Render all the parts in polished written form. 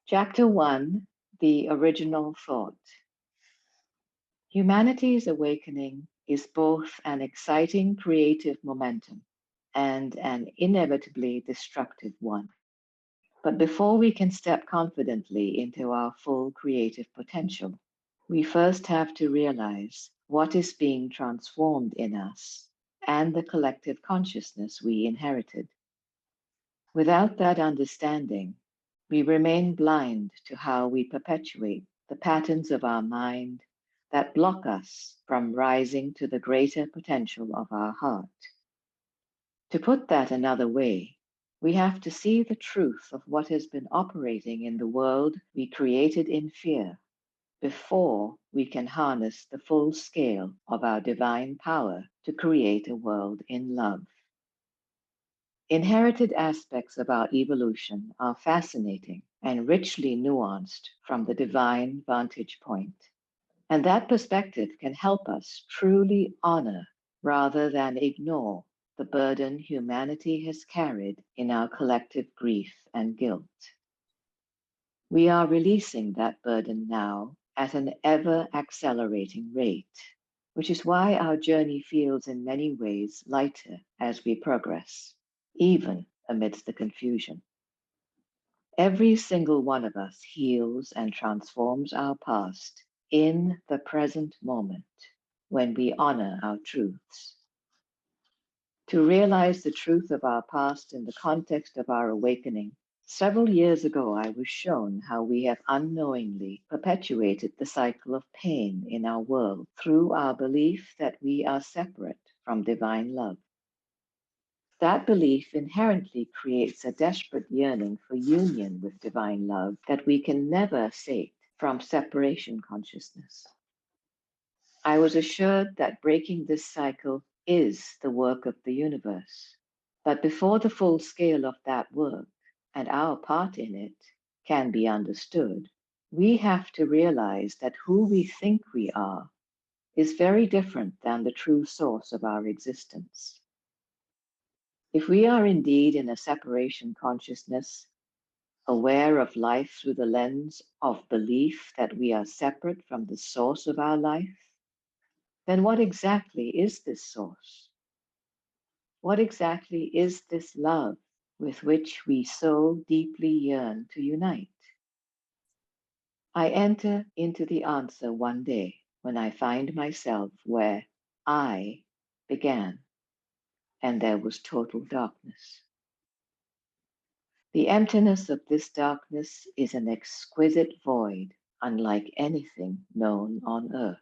Chapter 1: The Original Thought. Humanity's awakening is both an exciting creative momentum and an inevitably destructive one. But before we can step confidently into our full creative potential, we first have to realize what is being transformed in us and the collective consciousness we inherited. Without that understanding, we remain blind to how we perpetuate the patterns of our mind that block us from rising to the greater potential of our heart. To put that another way, we have to see the truth of what has been operating in the world we created in fear before we can harness the full scale of our divine power to create a world in love. Inherited aspects of our evolution are fascinating and richly nuanced from the divine vantage point. And that perspective can help us truly honor rather than ignore the burden humanity has carried in our collective grief and guilt. We are releasing that burden now at an ever accelerating rate, which is why our journey feels in many ways lighter as we progress, even amidst the confusion. Every single one of us heals and transforms our past in the present moment when we honor our truths. To realize the truth of our past in the context of our awakening, several years ago I was shown how we have unknowingly perpetuated the cycle of pain in our world through our belief that we are separate from divine love. That belief inherently creates a desperate yearning for union with divine love that we can never sate from separation consciousness. I was assured that breaking this cycle is the work of the universe. But before the full scale of that work and our part in it can be understood, we have to realize that who we think we are is very different than the true source of our existence. If we are indeed in a separation consciousness, aware of life through the lens of belief that we are separate from the source of our life, then what exactly is this source? What exactly is this love with which we so deeply yearn to unite? I enter into the answer one day when I find myself where I began and there was total darkness. The emptiness of this darkness is an exquisite void unlike anything known on earth.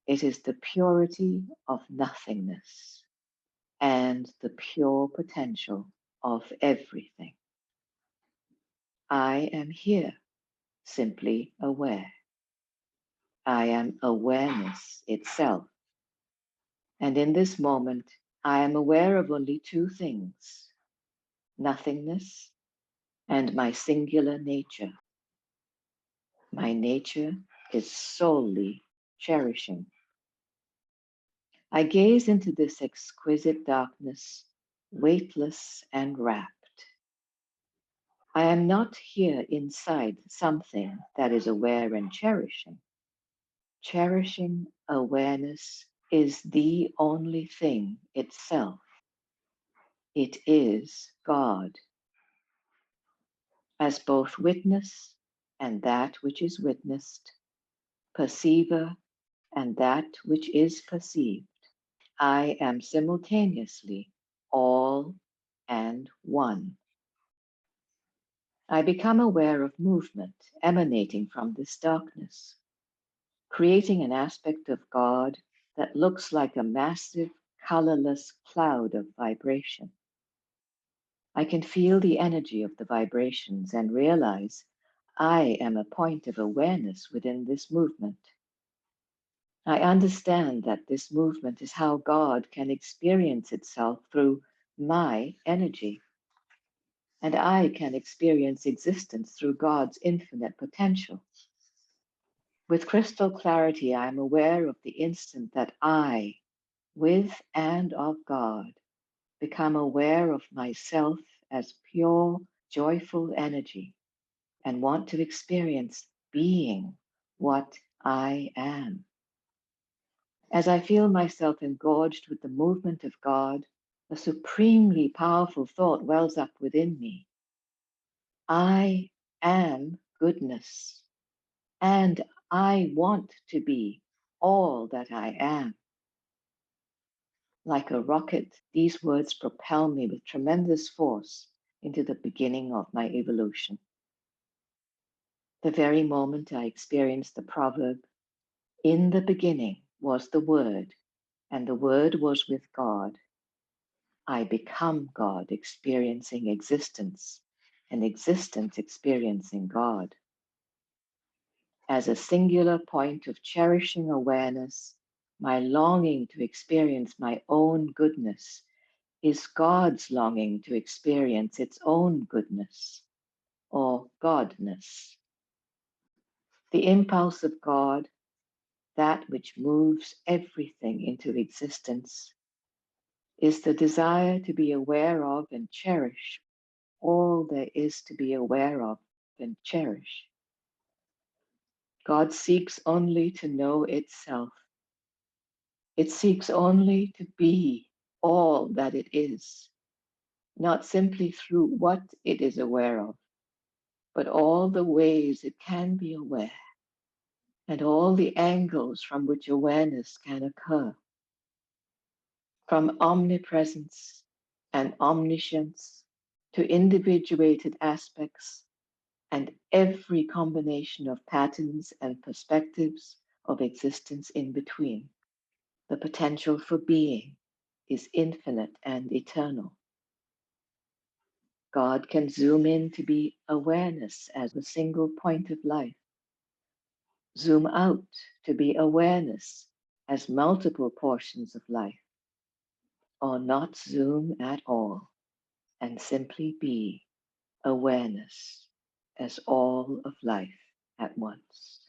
It is the purity of nothingness and the pure potential of everything. I am here, simply aware. I am awareness itself. And in this moment, I am aware of only two things: nothingness and my singular nature. My nature is solely cherishing. I gaze into this exquisite darkness, weightless and rapt. I am not here inside something that is aware and cherishing. Cherishing awareness is the only thing itself. It is God, as both witness and that which is witnessed, perceiver and that which is perceived. I am simultaneously all and one. I become aware of movement emanating from this darkness, creating an aspect of God that looks like a massive, colorless cloud of vibration. I can feel the energy of the vibrations and realize I am a point of awareness within this movement. I understand that this movement is how God can experience itself through my energy, and I can experience existence through God's infinite potential. With crystal clarity, I am aware of the instant that I, with and of God, become aware of myself as pure, joyful energy, and want to experience being what I am. As I feel myself engorged with the movement of God, a supremely powerful thought wells up within me. I am goodness, and I want to be all that I am. Like a rocket, these words propel me with tremendous force into the beginning of my evolution. The very moment I experienced the proverb, "In the beginning was the Word, and the Word was with God," I become God, experiencing existence, and existence experiencing God. As a singular point of cherishing awareness, my longing to experience my own goodness is God's longing to experience its own goodness, or Godness. The impulse of God, that which moves everything into existence, is the desire to be aware of and cherish all there is to be aware of and cherish. God seeks only to know itself. It seeks only to be all that it is, not simply through what it is aware of, but all the ways it can be aware and all the angles from which awareness can occur. From omnipresence and omniscience to individuated aspects and every combination of patterns and perspectives of existence in between. The potential for being is infinite and eternal. God can zoom in to be awareness as a single point of life, zoom out to be awareness as multiple portions of life, or not zoom at all and simply be awareness as all of life at once.